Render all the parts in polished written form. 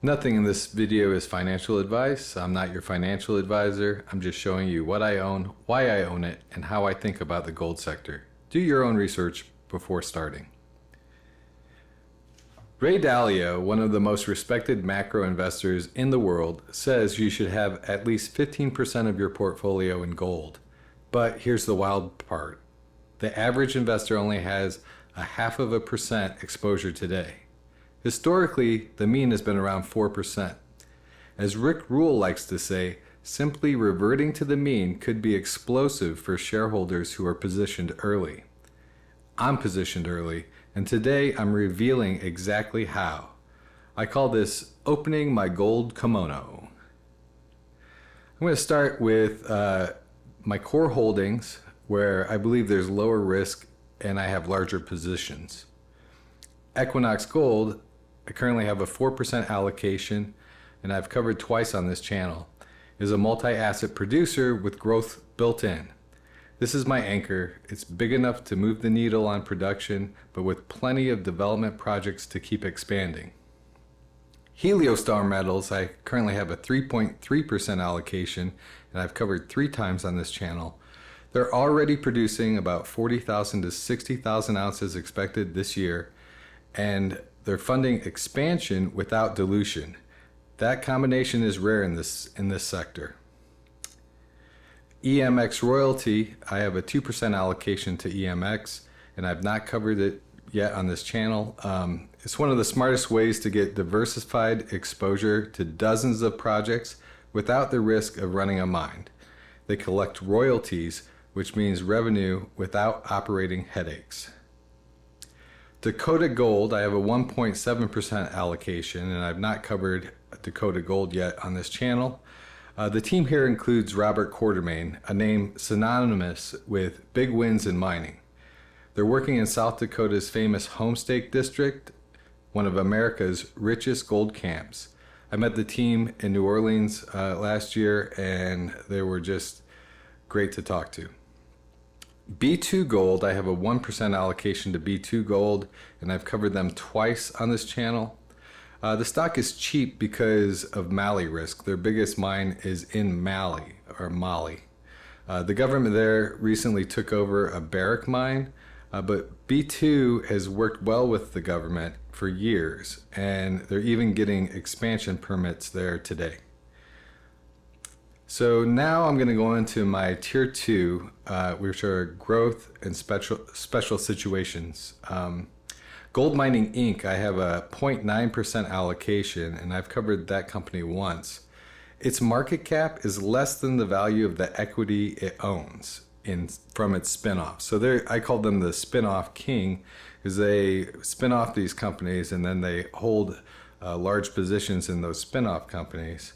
Nothing in this video is financial advice. I'm not your financial advisor. I'm just showing you what I own, why I own it, and how I think about the gold sector. Do your own research before starting. Ray Dalio, one of the most respected macro investors in the world, says you should have at least 15% of your portfolio in gold. But here's the wild part. The average investor only has 0.5% exposure today. Historically, the mean has been around 4%. As Rick Rule likes to say, simply reverting to the mean could be explosive for shareholders who are positioned early. I'm positioned early, and today I'm revealing exactly how. I call this opening my gold kimono. I'm going to start with my core holdings, where I believe there's lower risk and I have larger positions. Equinox Gold, I currently have a 4% allocation, and I've covered twice on this channel, is a multi-asset producer with growth built in. This is my anchor. It's big enough to move the needle on production, but with plenty of development projects to keep expanding. Heliostar metals, I currently have a 3.3% allocation, and I've covered 3 times on this channel. They're already producing about 40,000 to 60,000 ounces expected this year, and they're funding expansion without dilution. That combination is rare in this sector. EMX Royalty, I have a 2% allocation to EMX, and I've not covered it yet on this channel. It's one of the smartest ways to get diversified exposure to dozens of projects without the risk of running a mine. They collect royalties, which means revenue without operating headaches. Dakota Gold, I have a 1.7% allocation, and I've not covered Dakota Gold yet on this channel. The team here includes Robert Quartermain, a name synonymous with big wins in mining. They're working in South Dakota's famous Homestake District, one of America's richest gold camps. I met the team in New Orleans last year, and they were just great to talk to. B2 Gold, I have a 1% allocation to B2 Gold, and I've covered them twice on this channel. The stock is cheap because of Mali risk. Their biggest mine is in Mali. The government there recently took over a Barrick mine, but B2 has worked well with the government for years, and they're even getting expansion permits there today. So now I'm going to go into my tier 2, which are growth and special situations. Gold Mining Inc., I have a 0.9% allocation, and I've covered that company once. Its market cap is less than the value of the equity it owns from its spinoff. So I call them the spinoff king, because they spin off these companies and then they hold large positions in those spinoff companies.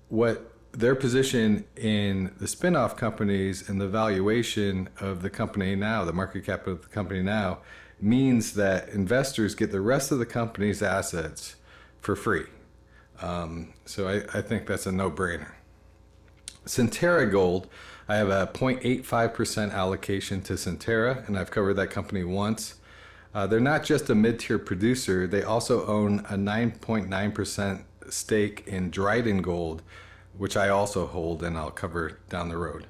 What their position in the spin-off companies and the valuation of the company now, the market cap of the company now, means that investors get the rest of the company's assets for free. So I think that's a no-brainer. Centerra Gold, I have a 0.85% allocation to Centerra, and I've covered that company once. They're not just a mid-tier producer, they also own a 9.9% stake in Dryden Gold, which I also hold and I'll cover down the road.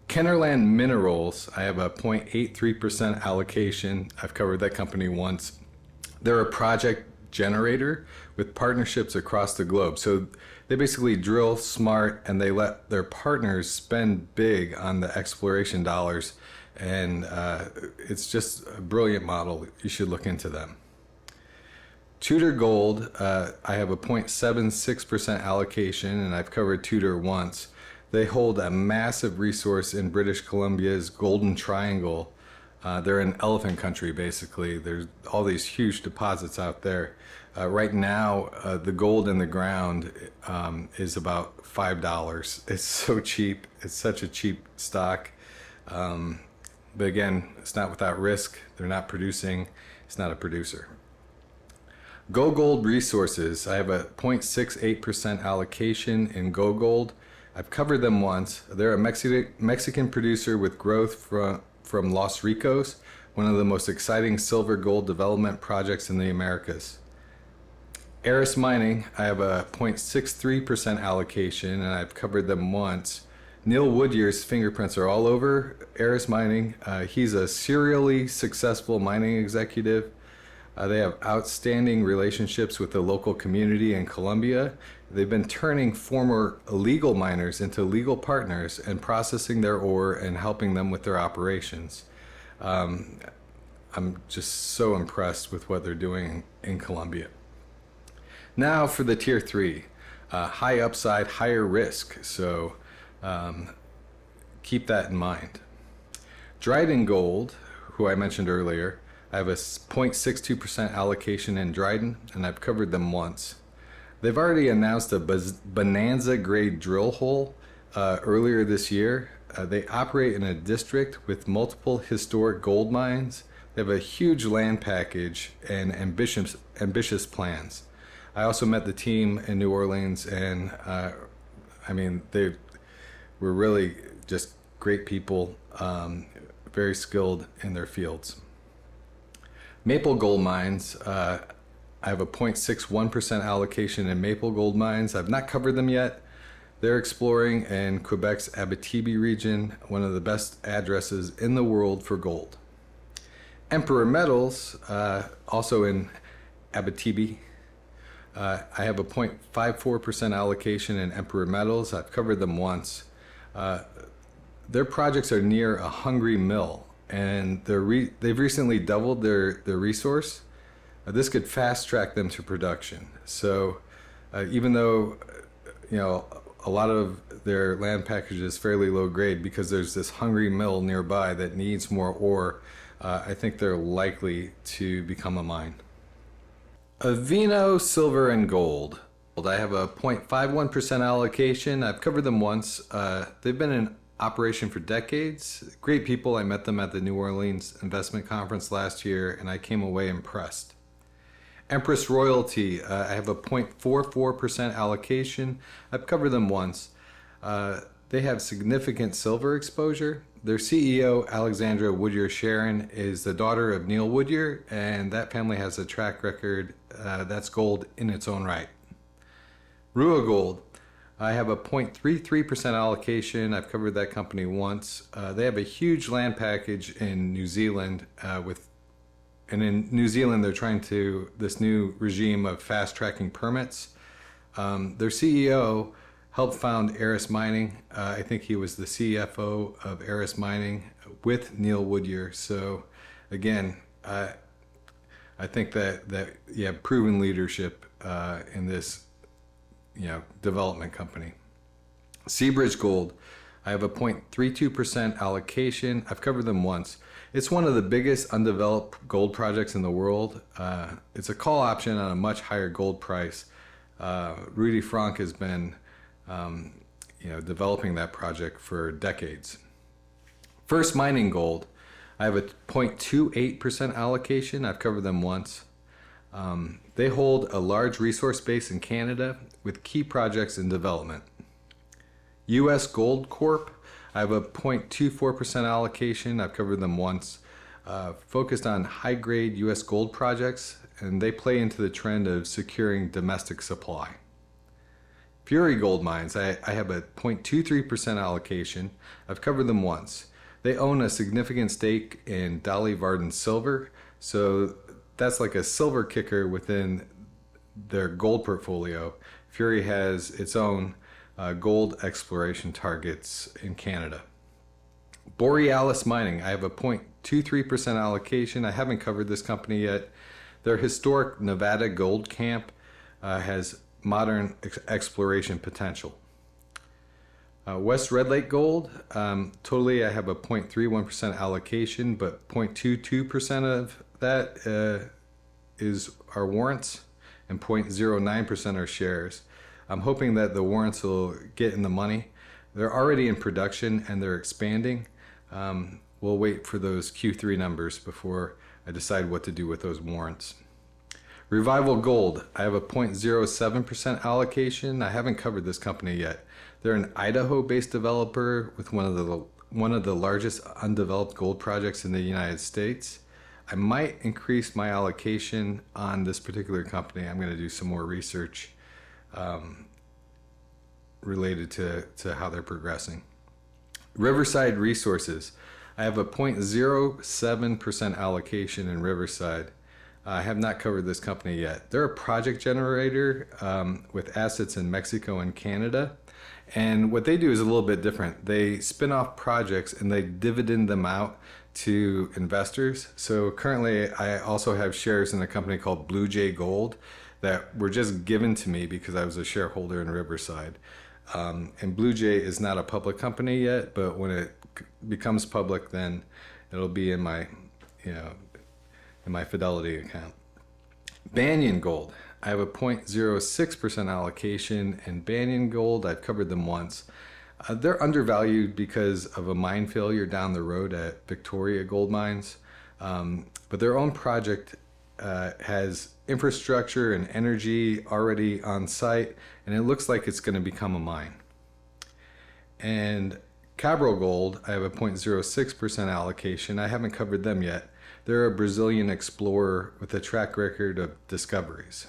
Kennerland Minerals, I have a 0.83% allocation. I've covered that company once. They're a project generator with partnerships across the globe. So they basically drill smart and they let their partners spend big on the exploration dollars. And it's just a brilliant model. You should look into them. Tudor Gold, I have a 0.76% allocation, and I've covered Tudor once. They hold a massive resource in British Columbia's Golden Triangle. They're in elephant country, basically. There's all these huge deposits out there. Right now, the gold in the ground is about $5. It's so cheap. It's such a cheap stock. But again, it's not without risk. They're not producing. It's not a producer. Go Gold Resources, I have a 0.68% allocation in Go Gold. I've covered them once. They're a Mexican producer with growth from Los Ricos, one of the most exciting silver gold development projects in the Americas. Eris Mining, I have a 0.63% allocation, and I've covered them once. Neil Woodyear's fingerprints are all over Eris Mining. He's a serially successful mining executive. They have outstanding relationships with the local community in Colombia. They've been turning former illegal miners into legal partners and processing their ore and helping them with their operations. I'm just so impressed with what they're doing in Colombia. Now for the tier 3, high upside, higher risk. So keep that in mind. Dryden Gold, who I mentioned earlier, I have a 0.62% allocation in Dryden, and I've covered them once. They've already announced a bonanza grade drill hole earlier this year. They operate in a district with multiple historic gold mines. They have a huge land package and ambitious plans. I also met the team in New Orleans, and they were really just great people, very skilled in their fields. Maple Gold Mines, I have a 0.61% allocation in Maple Gold Mines. I've not covered them yet. They're exploring in Quebec's Abitibi region, one of the best addresses in the world for gold. Emperor Metals, also in Abitibi, I have a 0.54% allocation in Emperor Metals. I've covered them once. Their projects are near a hungry mill, and they've recently doubled their resource. This could fast track them to production. So even though a lot of their land package is fairly low grade, because there's this hungry mill nearby that needs more ore, I think they're likely to become a mine. Avino, silver, and gold. I have a 0.51% allocation. I've covered them once. They've been in operation for decades. Great people. I met them at the New Orleans Investment Conference last year, and I came away impressed. Empress Royalty, I have a 0.44% allocation. I've covered them once. They have significant silver exposure. Their CEO, Alexandra Woodyer Sharon, is the daughter of Neil Woodyer, and that family has a track record that's gold in its own right. Rua Gold, I have a 0.33% allocation. I've covered that company once. They have a huge land package in New Zealand and in New Zealand, they're trying this new regime of fast-tracking permits. Their CEO helped found Eris Mining. I think he was the CFO of Eris Mining with Neil Woodyer. So, again, I think that you have proven leadership in this, development company. Seabridge Gold, I have a 0.32% allocation. I've covered them once. It's one of the biggest undeveloped gold projects in the world. It's a call option on a much higher gold price. Rudy Frank has been, developing that project for decades. First Mining Gold, I have a 0.28% allocation. I've covered them once. They hold a large resource base in Canada with key projects in development. U.S. Gold Corp, I have a 0.24% allocation. I've covered them once. Focused on high-grade U.S. gold projects, and they play into the trend of securing domestic supply. Fury Gold Mines, I have a 0.23% allocation. I've covered them once. They own a significant stake in Dolly Varden Silver, so that's like a silver kicker within their gold portfolio. Fury has its own gold exploration targets in Canada. Borealis Mining, I have a 0.23% allocation. I haven't covered this company yet. Their historic Nevada gold camp has modern exploration potential. West Red Lake Gold, totally I have a 0.31% allocation, but 0.22% of that is our warrants, and 0.09% are shares. I'm hoping that the warrants will get in the money. They're already in production and they're expanding. We'll wait for those Q3 numbers before I decide what to do with those warrants. Revival Gold, I have a 0.07% allocation. I haven't covered this company yet. They're an Idaho-based developer with one of the largest undeveloped gold projects in the United States. I might increase my allocation on this particular company. I'm going to do some more research related to how they're progressing. Riverside Resources. I have a 0.07% allocation in Riverside. I have not covered this company yet. They're a project generator with assets in Mexico and Canada. And what they do is a little bit different. They spin off projects and they dividend them out to investors. So currently I also have shares in a company called Blue Jay Gold that were just given to me because I was a shareholder in Riverside. And Blue Jay is not a public company yet, but when it becomes public, then it'll be in my, in my Fidelity account. Banyan Gold. I have a 0.06% allocation in Banyan Gold. I've covered them once. They're undervalued because of a mine failure down the road at Victoria Gold Mines. But their own project has infrastructure and energy already on site, and it looks like it's going to become a mine. And Cabral Gold, I have a 0.06% allocation. I haven't covered them yet. They're a Brazilian explorer with a track record of discoveries.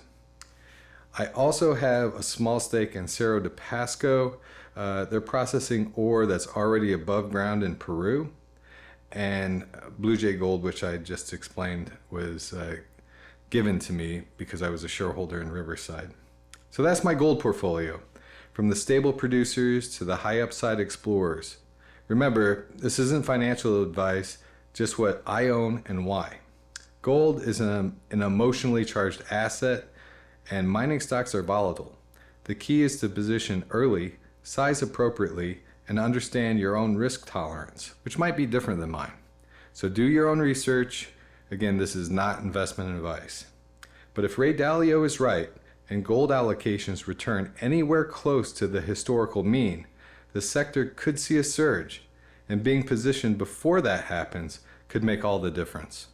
I also have a small stake in Cerro de Pasco. They're processing ore that's already above ground in Peru. And Blue Jay Gold, which I just explained, was given to me because I was a shareholder in Riverside. So that's my gold portfolio, from the stable producers to the high upside explorers. Remember, this isn't financial advice, just what I own and why. Gold is an emotionally charged asset, and mining stocks are volatile. The key is to position early, size appropriately, and understand your own risk tolerance, which might be different than mine. So do your own research. Again, this is not investment advice. But if Ray Dalio is right and gold allocations return anywhere close to the historical mean, the sector could see a surge, and being positioned before that happens could make all the difference.